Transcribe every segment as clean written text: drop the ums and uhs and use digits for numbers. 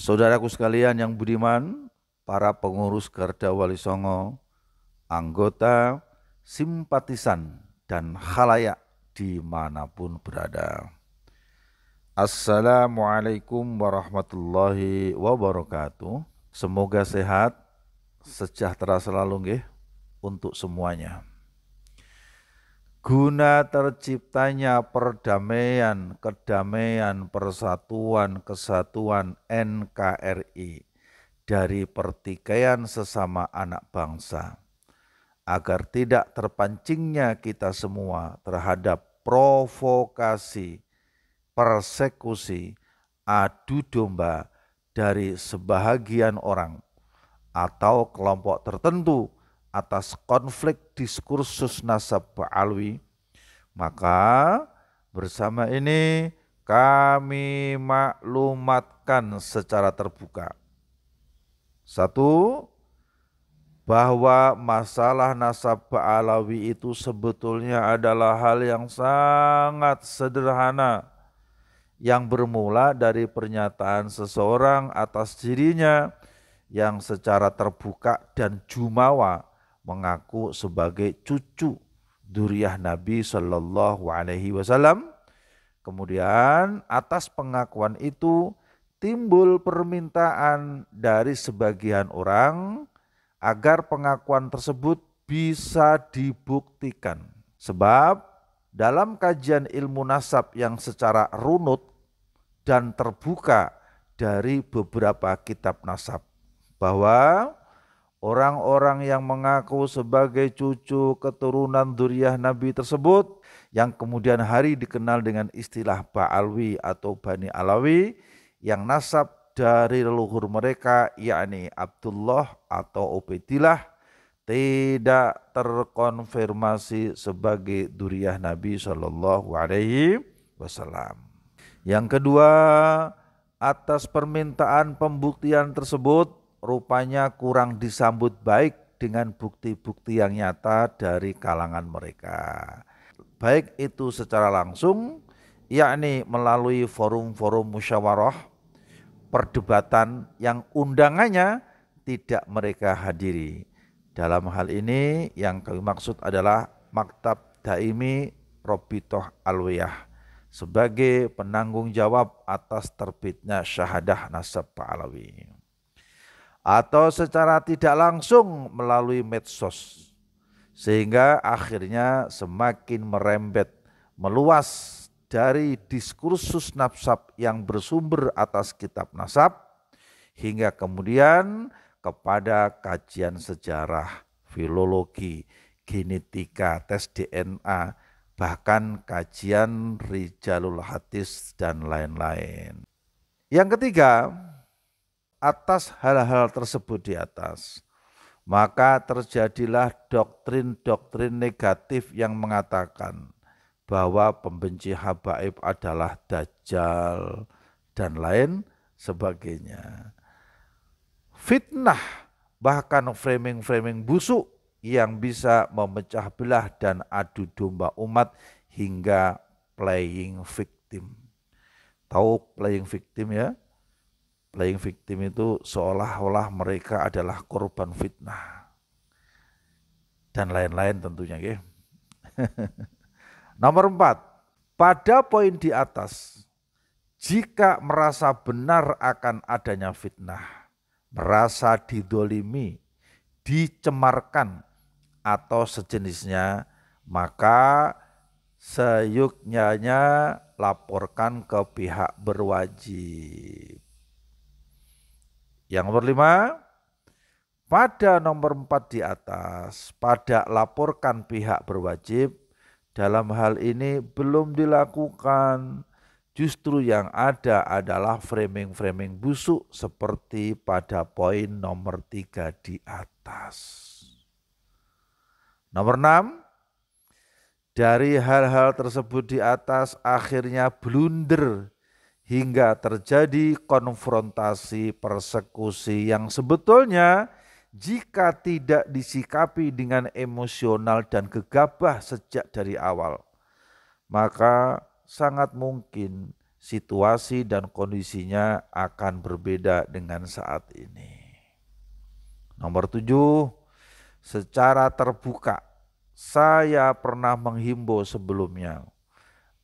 Saudaraku sekalian yang budiman, para pengurus Garda Wali Songo, anggota, simpatisan, dan khalayak dimanapun berada. Assalamualaikum warahmatullahi wabarakatuh. Semoga sehat, sejahtera selalu nggih untuk semuanya. Guna terciptanya perdamaian, kedamaian, persatuan, kesatuan NKRI dari pertikaian sesama anak bangsa, agar tidak terpancingnya kita semua terhadap provokasi, persekusi, adu domba dari sebahagian orang atau kelompok tertentu atas konflik diskursus nasab ba'alwi, maka bersama ini kami maklumatkan secara terbuka. Satu, bahwa masalah nasab ba'alawi itu sebetulnya adalah hal yang sangat sederhana yang bermula dari pernyataan seseorang atas dirinya yang secara terbuka dan jumawa mengaku sebagai cucu dzurriyyah Nabi Shallallahu Alaihi Wasallam. Kemudian atas pengakuan itu timbul permintaan dari sebagian orang agar pengakuan tersebut bisa dibuktikan. Sebab dalam kajian ilmu nasab yang secara runut dan terbuka dari beberapa kitab nasab, bahwa orang-orang yang mengaku sebagai cucu keturunan dzurriyyah Nabi tersebut, yang kemudian hari dikenal dengan istilah Ba'alwi atau Bani Alawi, yang nasab dari leluhur mereka yakni Abdullah atau Ubaidillah tidak terkonfirmasi sebagai dzurriyyah Nabi Shallallahu Alaihi Wasallam. Yang kedua, atas permintaan pembuktian tersebut rupanya kurang disambut baik dengan bukti-bukti yang nyata dari kalangan mereka. Baik itu secara langsung, yakni melalui forum-forum musyawarah, perdebatan yang undangannya tidak mereka hadiri. Dalam hal ini yang kami maksud adalah Maktab Daimi Robitoh Alwiyah sebagai penanggung jawab atas terbitnya syahadah nasab Ba'alawi, atau secara tidak langsung melalui medsos, sehingga akhirnya semakin merembet meluas dari diskursus nasab yang bersumber atas kitab nasab hingga kemudian kepada kajian sejarah, filologi, genetika, tes DNA, bahkan kajian rijalul hadis dan lain-lain. Yang ketiga, atas hal-hal tersebut di atas, maka terjadilah doktrin-doktrin negatif yang mengatakan bahwa pembenci habaib adalah dajjal dan lain sebagainya. Fitnah, bahkan framing-framing busuk yang bisa memecah belah dan adu domba umat hingga playing victim. Tahu playing victim ya? Playing victim itu seolah-olah mereka adalah korban fitnah dan lain-lain tentunya. Okay? Nomor 4, pada poin di atas, jika merasa benar akan adanya fitnah, merasa didolimi, dicemarkan, atau sejenisnya, maka seyuknya laporkan ke pihak berwajib. Yang nomor 5, pada nomor 4 di atas, pada laporkan pihak berwajib, dalam hal ini belum dilakukan. Justru yang ada adalah framing-framing busuk seperti pada poin nomor 3 di atas. Nomor 6, dari hal-hal tersebut di atas akhirnya blunder hingga terjadi konfrontasi persekusi yang sebetulnya jika tidak disikapi dengan emosional dan gegabah sejak dari awal, maka sangat mungkin situasi dan kondisinya akan berbeda dengan saat ini. Nomor 7, secara terbuka saya pernah menghimbau sebelumnya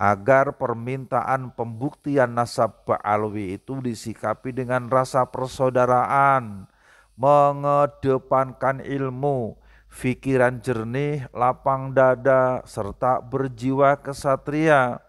agar permintaan pembuktian nasab ba'alwi itu disikapi dengan rasa persaudaraan, mengedepankan ilmu, pikiran jernih, lapang dada, serta berjiwa kesatria.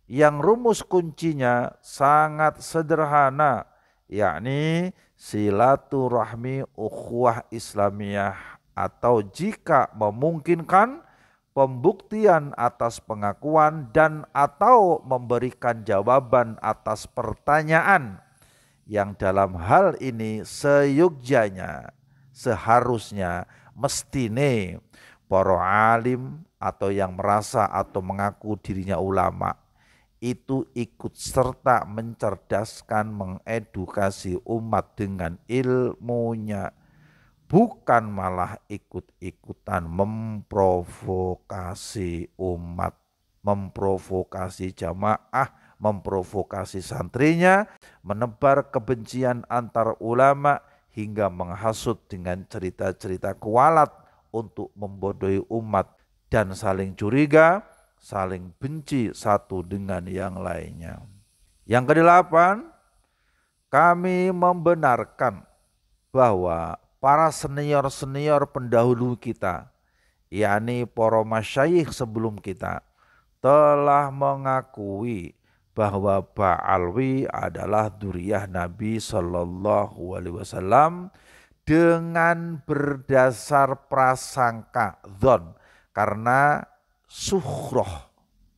Yang rumus kuncinya sangat sederhana, yakni silaturahmi ukhuwah Islamiyah, atau jika memungkinkan pembuktian atas pengakuan dan atau memberikan jawaban atas pertanyaan yang dalam hal ini seyogyanya, seharusnya, mestine para alim atau yang merasa atau mengaku dirinya ulama itu ikut serta mencerdaskan, mengedukasi umat dengan ilmunya, bukan malah ikut-ikutan memprovokasi umat, memprovokasi jamaah, memprovokasi santrinya, menebar kebencian antar ulama hingga menghasut dengan cerita-cerita kualat untuk membodohi umat dan saling curiga, saling benci satu dengan yang lainnya. Yang kedelapan, kami membenarkan bahwa para senior-senior pendahulu kita, yakni para masyayikh sebelum kita, telah mengakui bahwa Ba'alwi adalah dzurriyyah Nabi Shallallahu Alaihi Wasallam dengan berdasar prasangka dzon, karena sukhroh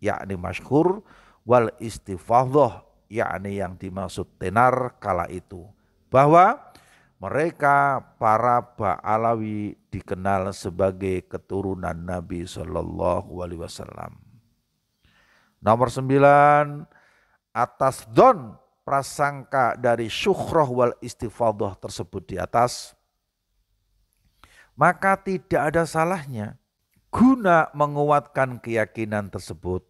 yakni masyhur, wal istifadhah yakni yang dimaksud tenar kala itu, bahwa mereka para Ba'alawi dikenal sebagai keturunan Nabi Shallallahu Alaihi Wasallam. Nomor 9, atas don prasangka dari syukhroh wal istifadhah tersebut di atas, maka tidak ada salahnya guna menguatkan keyakinan tersebut,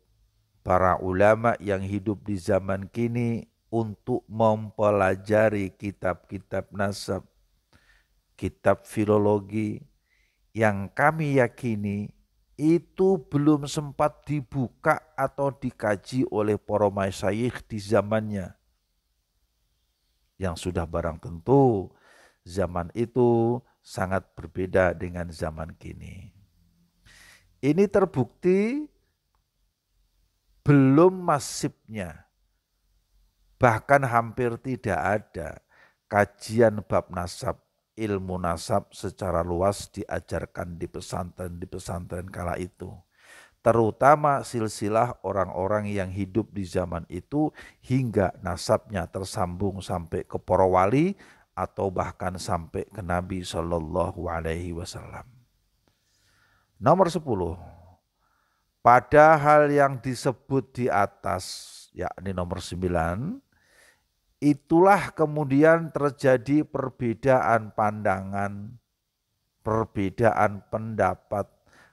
para ulama yang hidup di zaman kini untuk mempelajari kitab-kitab nasab, kitab filologi yang kami yakini itu belum sempat dibuka atau dikaji oleh para masyayikh di zamannya, yang sudah barang tentu zaman itu sangat berbeda dengan zaman kini. Ini terbukti belum masifnya, bahkan hampir tidak ada kajian bab nasab, ilmu nasab secara luas diajarkan di pesantren kala itu. Terutama silsilah orang-orang yang hidup di zaman itu hingga nasabnya tersambung sampai ke para wali atau bahkan sampai ke Nabi Shallallahu Alaihi Wasallam. Nomor 10, pada hal yang disebut di atas, yakni nomor 9, itulah kemudian terjadi perbedaan pandangan, perbedaan pendapat,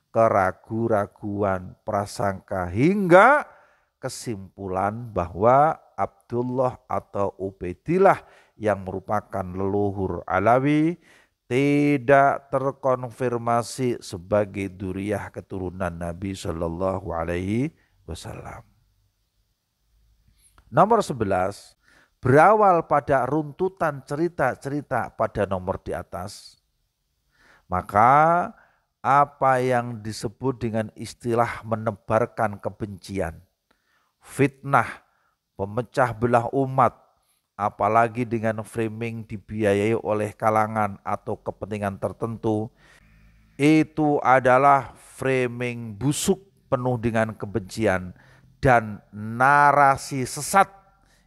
keraguan-raguan, prasangka, hingga kesimpulan bahwa Abdullah atau Ubaidillah yang merupakan leluhur Alawi tidak terkonfirmasi sebagai dzurriyyah keturunan Nabi Shallallahu Alaihi Wasallam. Nomor 11, berawal pada runtutan cerita-cerita pada nomor di atas, maka apa yang disebut dengan istilah menebarkan kebencian, fitnah, pemecah belah umat, apalagi dengan framing dibiayai oleh kalangan atau kepentingan tertentu, itu adalah framing busuk penuh dengan kebencian dan narasi sesat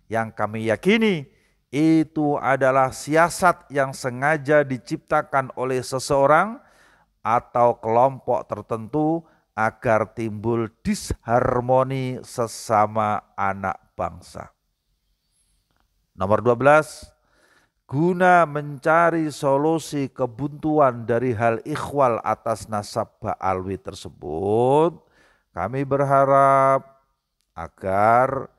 yang kami yakini itu adalah siasat yang sengaja diciptakan oleh seseorang atau kelompok tertentu agar timbul disharmoni sesama anak bangsa. Nomor 12, guna mencari solusi kebuntuan dari hal ikhwal atas nasab Ba'alwi tersebut, kami berharap agar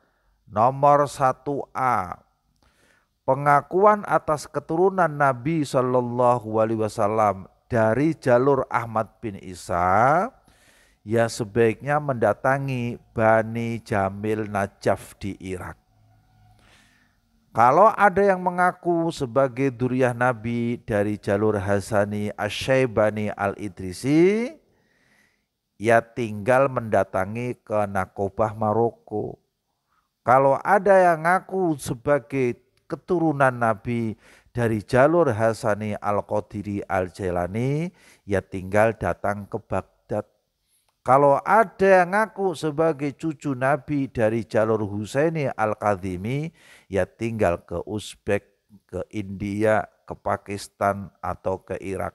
Nomor 1A, pengakuan atas keturunan Nabi Shallallahu Alaihi Wasallam dari jalur Ahmad bin Isa, ya sebaiknya mendatangi Bani Jamil Najaf di Irak. Kalau ada yang mengaku sebagai dzurriyyah Nabi dari jalur Hasani Asy-Syaibani Al-Idrisi, ya tinggal mendatangi ke Nakobah Maroko. Kalau ada yang ngaku sebagai keturunan Nabi dari jalur Hasani Al-Qadiri Al-Jailani, ya tinggal datang ke Baghdad. Kalau ada yang ngaku sebagai cucu Nabi dari jalur Husaini Al-Kadhimi, ya tinggal ke Uzbek, ke India, ke Pakistan, atau ke Irak.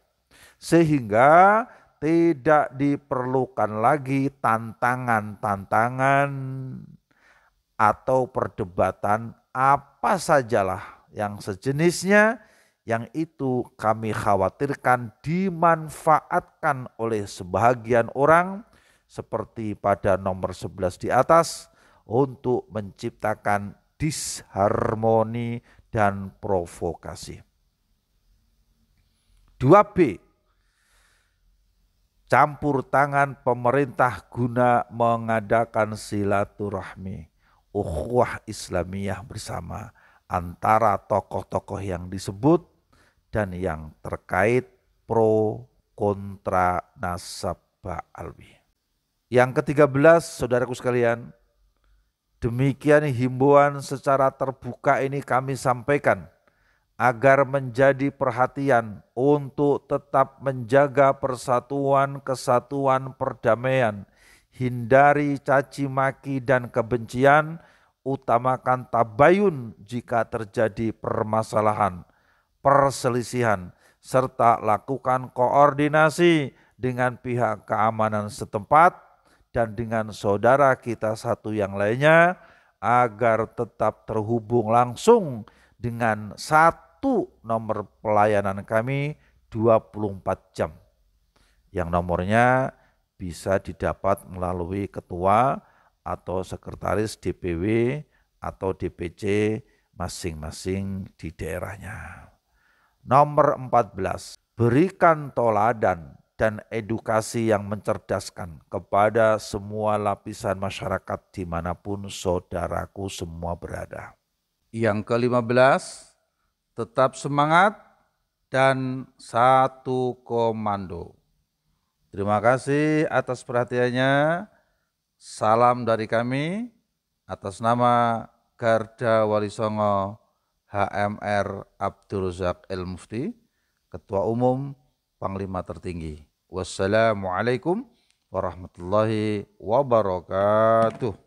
Sehingga tidak diperlukan lagi tantangan-tantangan atau perdebatan apa sajalah yang sejenisnya, yang itu kami khawatirkan dimanfaatkan oleh sebagian orang seperti pada nomor 11 di atas untuk menciptakan disharmoni dan provokasi. 2B, campur tangan pemerintah guna mengadakan silaturahmi, ukhuwah Islamiyah bersama antara tokoh-tokoh yang disebut dan yang terkait pro kontra nasab alwi. Yang ke-13, saudaraku sekalian, demikian himbauan secara terbuka ini kami sampaikan agar menjadi perhatian untuk tetap menjaga persatuan, kesatuan, perdamaian, hindari caci maki dan kebencian, utamakan tabayun jika terjadi permasalahan, perselisihan, serta lakukan koordinasi dengan pihak keamanan setempat dan dengan saudara kita satu yang lainnya agar tetap terhubung langsung dengan satu nomor pelayanan kami 24 jam. Yang nomornya bisa didapat melalui ketua atau sekretaris DPW atau DPC masing-masing di daerahnya. Nomor 14, berikan toladan dan edukasi yang mencerdaskan kepada semua lapisan masyarakat dimanapun saudaraku semua berada. Yang ke-15, tetap semangat dan satu komando. Terima kasih atas perhatiannya. Salam dari kami atas nama Garda Wali Songo HMR Abdul Razak El Mufti, Ketua Umum Panglima Tertinggi. Wassalamualaikum warahmatullahi wabarakatuh.